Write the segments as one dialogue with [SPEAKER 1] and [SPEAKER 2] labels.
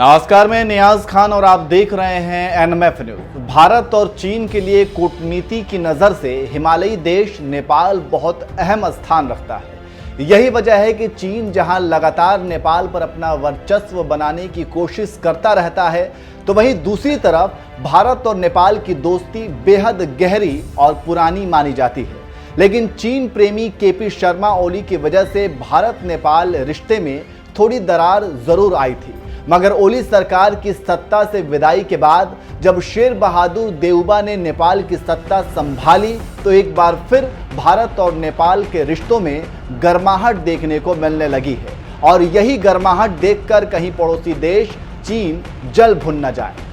[SPEAKER 1] नमस्कार, मैं नियाज खान और आप देख रहे हैं एनएमएफ न्यूज। भारत और चीन के लिए कूटनीति की नज़र से हिमालयी देश नेपाल बहुत अहम स्थान रखता है। यही वजह है कि चीन जहां लगातार नेपाल पर अपना वर्चस्व बनाने की कोशिश करता रहता है, तो वहीं दूसरी तरफ भारत और नेपाल की दोस्ती बेहद गहरी और पुरानी मानी जाती है। लेकिन चीन प्रेमी केपी शर्मा ओली की वजह से भारत नेपाल रिश्ते में थोड़ी दरार जरूर आई थी, मगर ओली सरकार की सत्ता से विदाई के बाद जब शेर बहादुर देउबा ने नेपाल की सत्ता संभाली तो एक बार फिर भारत और नेपाल के रिश्तों में गर्माहट देखने को मिलने लगी है। और यही गर्माहट देखकर कहीं पड़ोसी देश चीन जल भुन न जाए।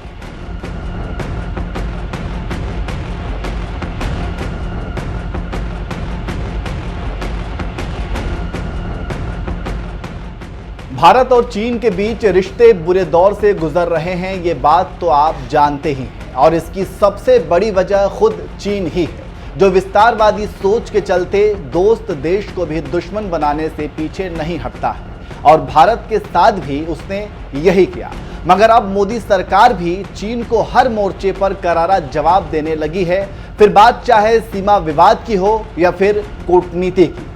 [SPEAKER 1] भारत और चीन के बीच रिश्ते बुरे दौर से गुजर रहे हैं, ये बात तो आप जानते ही हैं। और इसकी सबसे बड़ी वजह खुद चीन ही है, जो विस्तारवादी सोच के चलते दोस्त देश को भी दुश्मन बनाने से पीछे नहीं हटता है। और भारत के साथ भी उसने यही किया। मगर अब मोदी सरकार भी चीन को हर मोर्चे पर करारा जवाब देने लगी है, फिर बात चाहे सीमा विवाद की हो या फिर कूटनीति की।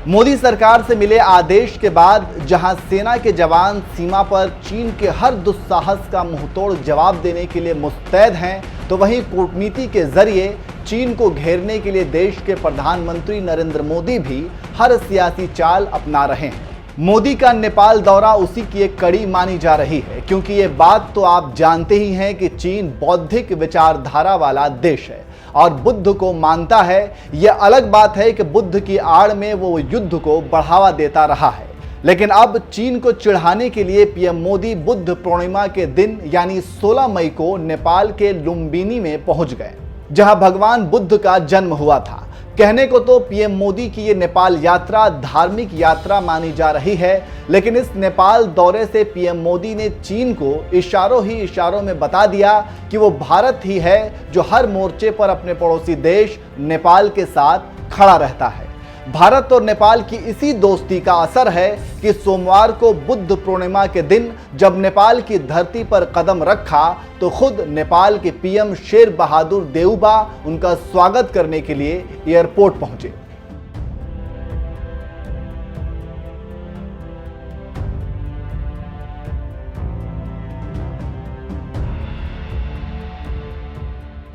[SPEAKER 1] मोदी सरकार से मिले आदेश के बाद जहां सेना के जवान सीमा पर चीन के हर दुस्साहस का मुंहतोड़ जवाब देने के लिए मुस्तैद हैं, तो वहीं कूटनीति के जरिए चीन को घेरने के लिए देश के प्रधानमंत्री नरेंद्र मोदी भी हर सियासी चाल अपना रहे हैं। मोदी का नेपाल दौरा उसी की एक कड़ी मानी जा रही है, क्योंकि ये बात तो आप जानते ही हैं कि चीन बौद्धिक विचारधारा वाला देश है और बुद्ध को मानता है। यह अलग बात है कि बुद्ध की आड़ में वो युद्ध को बढ़ावा देता रहा है। लेकिन अब चीन को चिढ़ाने के लिए पीएम मोदी बुद्ध पूर्णिमा के दिन यानी 16 मई को नेपाल के लुम्बिनी में पहुंच गए, जहां भगवान बुद्ध का जन्म हुआ था। कहने को तो पीएम मोदी की ये नेपाल यात्रा धार्मिक यात्रा मानी जा रही है, लेकिन इस नेपाल दौरे से पीएम मोदी ने चीन को इशारों ही इशारों में बता दिया कि वो भारत ही है जो हर मोर्चे पर अपने पड़ोसी देश नेपाल के साथ खड़ा रहता है। भारत और नेपाल की इसी दोस्ती का असर है कि सोमवार को बुद्ध पूर्णिमा के दिन जब नेपाल की धरती पर कदम रखा तो खुद नेपाल के पीएम शेर बहादुर देउबा उनका स्वागत करने के लिए एयरपोर्ट पहुंचे।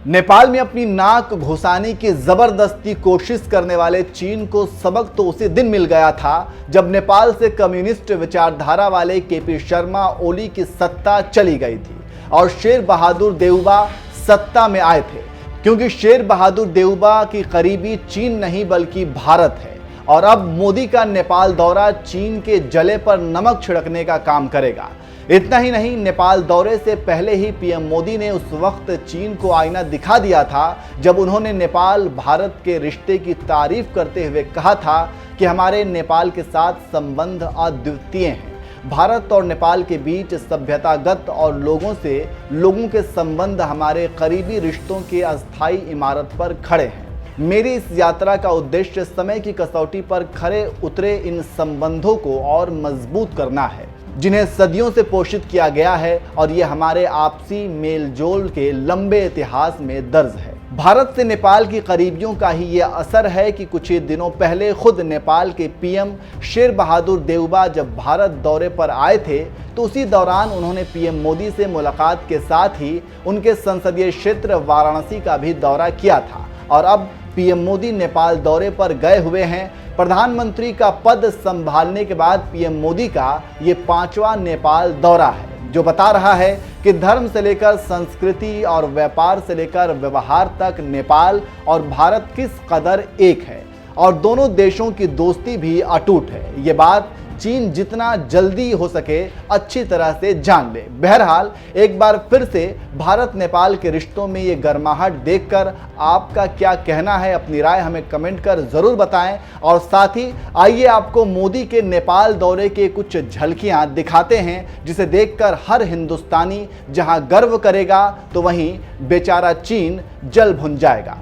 [SPEAKER 1] नेपाल में अपनी नाक घुसाने की जबरदस्ती कोशिश करने वाले चीन को सबक तो उसी दिन मिल गया था जब नेपाल से कम्युनिस्ट विचारधारा वाले केपी शर्मा ओली की सत्ता चली गई थी और शेर बहादुर देउबा सत्ता में आए थे। क्योंकि शेर बहादुर देउबा की करीबी चीन नहीं बल्कि भारत है। और अब मोदी का नेपाल दौरा चीन के जले पर नमक छिड़कने का काम करेगा। इतना ही नहीं, नेपाल दौरे से पहले ही पीएम मोदी ने उस वक्त चीन को आईना दिखा दिया था जब उन्होंने नेपाल भारत के रिश्ते की तारीफ करते हुए कहा था कि हमारे नेपाल के साथ संबंध अद्वितीय हैं। भारत और नेपाल के बीच सभ्यतागत और लोगों के संबंध हमारे करीबी रिश्तों के अस्थायी इमारत पर खड़े हैं। मेरी इस यात्रा का उद्देश्य समय की कसौटी पर खरे उतरे इन संबंधों को और मजबूत करना है, जिन्हें सदियों से पोषित किया गया है और ये हमारे आपसी मेलजोल के लंबे इतिहास में दर्ज है। भारत से नेपाल की करीबियों का ही ये असर है कि कुछ ही दिनों पहले खुद नेपाल के पीएम शेर बहादुर देउबा जब भारत दौरे पर आए थे तो उसी दौरान उन्होंने पीएम मोदी से मुलाकात के साथ ही उनके संसदीय क्षेत्र वाराणसी का भी दौरा किया था। और अब पीएम मोदी नेपाल दौरे पर गए हुए हैं। प्रधानमंत्री का पद संभालने के बाद पीएम मोदी का ये 5वां नेपाल दौरा है, जो बता रहा है कि धर्म से लेकर संस्कृति और व्यापार से लेकर व्यवहार तक नेपाल और भारत किस कदर एक है और दोनों देशों की दोस्ती भी अटूट है। ये बात चीन जितना जल्दी हो सके अच्छी तरह से जान ले। बहरहाल एक बार फिर से भारत नेपाल के रिश्तों में ये गर्माहट देखकर आपका क्या कहना है, अपनी राय हमें कमेंट कर ज़रूर बताएं। और साथ ही आइए आपको मोदी के नेपाल दौरे के कुछ झलकियां दिखाते हैं, जिसे देखकर हर हिंदुस्तानी जहां गर्व करेगा तो वहीं बेचारा चीन जल भुन जाएगा।